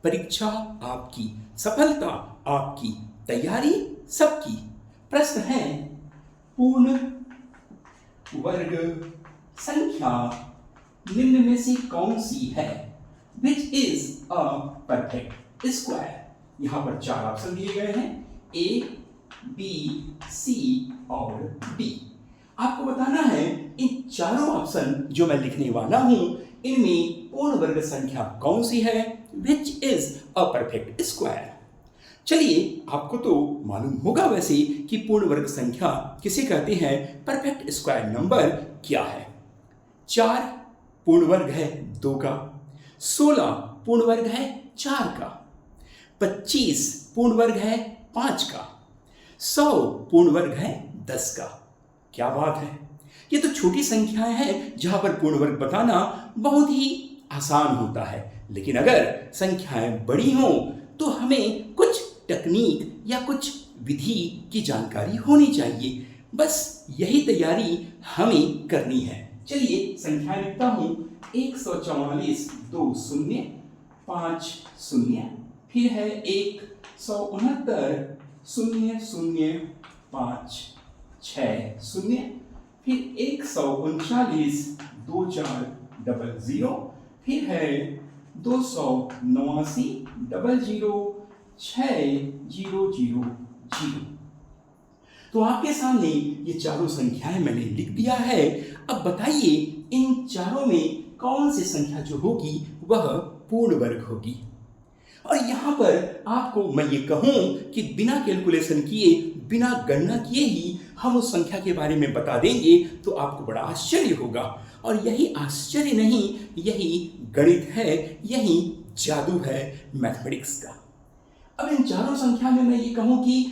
परीक्षा आपकी, सफलता आपकी, तैयारी सबकी। प्रश्न है, पूर्ण वर्ग संख्या निम्न में से कौन सी है? Which is a perfect square. यहां पर 4 ऑप्शन दिए गए हैं, ए, बी, सी और डी। आपको बताना है इन चारों ऑप्शन जो मैं लिखने वाला हूं, इनमें पूर्ण वर्ग संख्या कौन सी है? Which is a perfect square. चलिए, आपको तो मालूम होगा वैसे कि पूर्ण वर्ग संख्या किसे कहते हैं, परफेक्ट स्क्वायर नंबर क्या है। 4 पूर्ण वर्ग है 2 का, 16 पूर्ण वर्ग है 4 का, 25 पूर्ण वर्ग है 5 का, 100 पूर्ण वर्ग है 10 का। क्या बात है! ये तो छोटी संख्याएं हैं जहां पर पूर्ण वर्ग बताना बहुत ही आसान होता है, लेकिन अगर संख्याएं बड़ी हों तो हमें कुछ तकनीक या कुछ विधि की जानकारी होनी चाहिए। बस यही तैयारी हमें करनी है। चलिए संख्याएं लिखता हूं, 144 2 शून्य 5 शून्य, फिर है 169 0 0 5 6 शून्य, फिर 139 2 4 00, फिर है 289 00 6 0 0 0। तो आपके सामने ये चारों संख्याएं मैंने लिख दिया है। अब बताइए इन चारों में कौन सी संख्या जो होगी वह पूर्ण वर्ग होगी। और यहां पर आपको मैं ये कहूं कि बिना कैलकुलेशन किए, बिना गणना किए ही हम उस संख्या के बारे में बता देंगे तो आपको बड़ा आश्चर्य होगा। और यही आश्चर्य नहीं, यही गणित है, यही जादू है मैथमेटिक्स का। अब इन चारों संख्या में मैं ये कहूं कि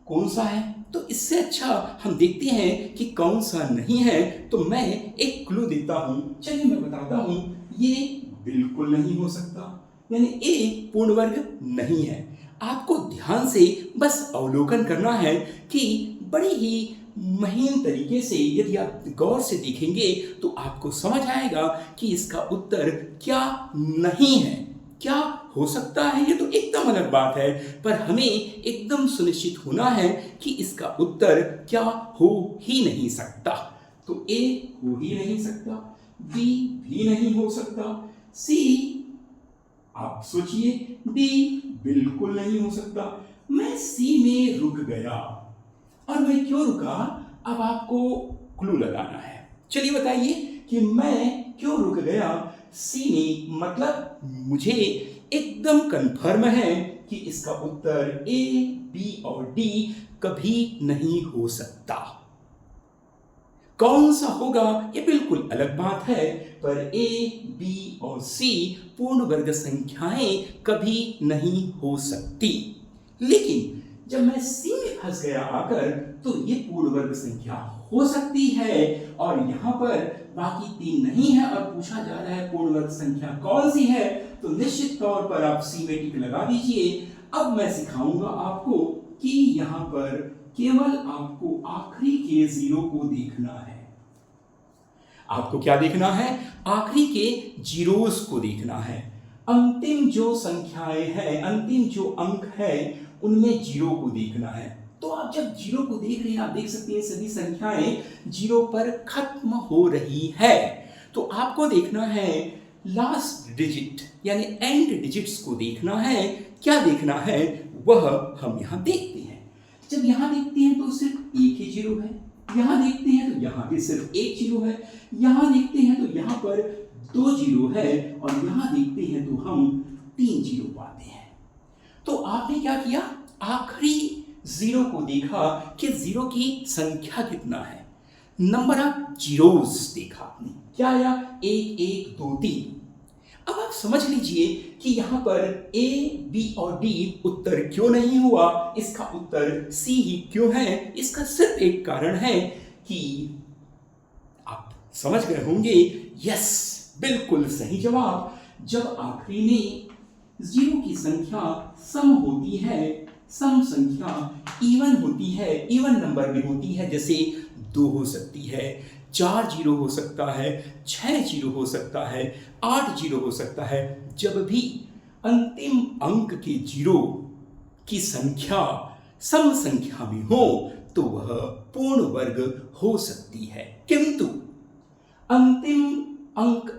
कौन सा है, तो इससे अच्छा हम देखते हैं कि कौन सा नहीं है। तो मैं एक क्लू देता हूं, चलिए मैं बताता हूं, ये बिल्कुल नहीं हो सकता, यानी ए पूर्ण वर्ग नहीं है। आपको ध्यान से बस अवलोकन करना है कि बड़ी ही महीन तरीके से यदि आप गौर से देखेंगे तो आपको समझ आएगा कि इसका उत्तर क्या नहीं है। क्या हो सकता है ये तो एकदम अलग बात है, पर हमें एकदम सुनिश्चित होना है कि इसका उत्तर क्या हो ही नहीं सकता। तो ए हो ही नहीं सकता, बी भी नहीं हो सकता, सी आप सोचिए, डी बिल्कुल नहीं हो सकता। मैं सी में रुक गया। और मैं क्यों रुका, अब आपको क्लू लगाना है। चलिए बताइए कि मैं क्यों रुक गया सी में, मतलब मुझे एकदम कंफर्म है कि इसका उत्तर ए, बी और डी कभी नहीं हो सकता। कौन सा होगा ये बिल्कुल अलग बात है, पर ए, बी और सी पूर्ण वर्ग संख्याएं कभी नहीं हो सकती। लेकिन जब मैं सी में फंस गया आकर, तो ये पूर्ण वर्ग संख्या हो सकती है और यहां पर बाकी 3 नहीं है और पूछा जा रहा है पूर्ण वर्ग संख्या कौन सी है, तो निश्चित तौर पर आप सी में टिक लगा दीजिए। अब मैं सिखाऊंगा आपको कि यहां पर केवल आपको आखिरी के 0 को देखना है। आपको क्या देखना है? आखिरी के जीरोस को देखना है। अंतिम जो संख्याएं हैं, अंतिम जो अंक है, उनमें 0 को देखना है। तो आप जब 0 को देख रहे हैं, आप देख सकते हैं सभी संख्याएं 0 पर खत्म हो रही है। तो आपको देखना है लास्ट डिजिट यानी एंड डिजिट्स को देखना है। क्या देखना है वह हम यहां देखते हैं। जब यहां देखते हैं तो सिर्फ एक ही 0 है, यहां देखते हैं तो यहां भी सिर्फ एक 0 है, यहां देखते हैं तो यहां पर 2 0 है और यहां देखते हैं तो हम 3 0 पाते हैं। तो आपने क्या किया, आखिरी 0 को देखा कि 0 की संख्या कितना है, नंबर ऑफ जीरोस देखा आपने, क्या आया 1 1 2 3। अब आप समझ लीजिए कि यहां पर ए, बी और डी उत्तर क्यों नहीं हुआ, इसका उत्तर सी ही क्यों है। इसका सिर्फ एक कारण है कि आप समझ गए होंगे, यस बिल्कुल सही जवाब। जब आखिरी में 0 की संख्या सम होती है, सम संख्या इवन होती है, इवन नंबर में होती है, जैसे 2 हो सकती है, 4 0 हो सकता है, 6 0 हो सकता है, 8 0 हो सकता है। जब भी अंतिम अंक के जीरो की संख्या सम संख्या में हो तो वह पूर्ण वर्ग हो सकती है, किंतु अंतिम अंक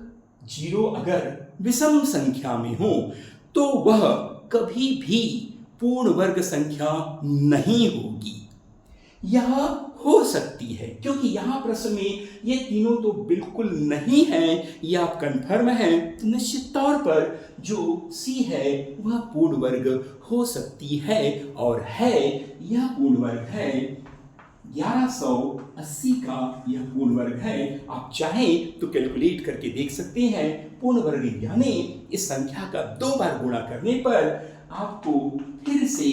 जीरो अगर विषम संख्या में हो तो वह कभी भी पूर्ण वर्ग संख्या नहीं होगी। यह हो सकती है क्योंकि यहां प्रश्न में ये तीनों तो बिल्कुल नहीं है, यह कंफर्म है, तो निश्चित तौर पर जो सी है वह पूर्ण वर्ग हो सकती है और है, यह पूर्ण वर्ग है 1180 का यह पूर्ण वर्ग है। आप चाहें तो कैलकुलेट करके देख सकते हैं। पूर्ण वर्ग यानी इस संख्या का 2 बार गुणा करने पर आपको फिर से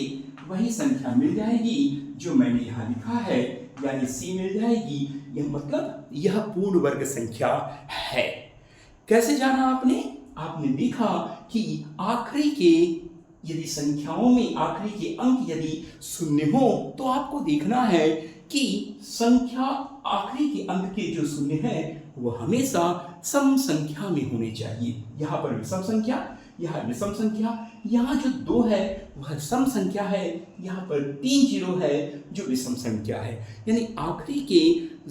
वही संख्या मिल जाएगी जो मैंने यहाँ लिखा है, यानी सी मिल जाएगी। यह मतलब यह पूर्ण वर्ग संख्या है। कैसे जाना आपने? आपने देखा कि आखिरी के यदि संख्याओं में आखिरी के अंक यदि शून्य हो तो आपको देखना है कि संख्या आखिरी के अंक के जो शून्य है वो हमेशा सम संख्या में होने चाहिए। यहाँ पर विषम संख्या, यहाँ विषम संख्या, यहाँ जो 2 है वह सम संख्या है, यहाँ पर 3 जीरो है जो विषम संख्या है। यानी आखिरी के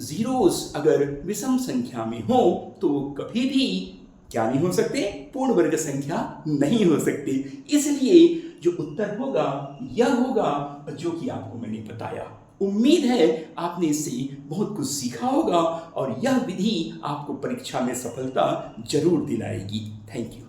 जीरोस अगर विषम संख्या में हो तो वो कभी भी क्या नहीं हो सकते? पूर्ण वर्ग संख्या नहीं हो सकती। इसलिए जो उत्तर होगा यह होगा जो कि आपको मैंने बताया। उम्मीद है आपने इससे बहुत कुछ सीखा होगा और यह विधि आपको परीक्षा में सफलता जरूर दिलाएगी। Thank you.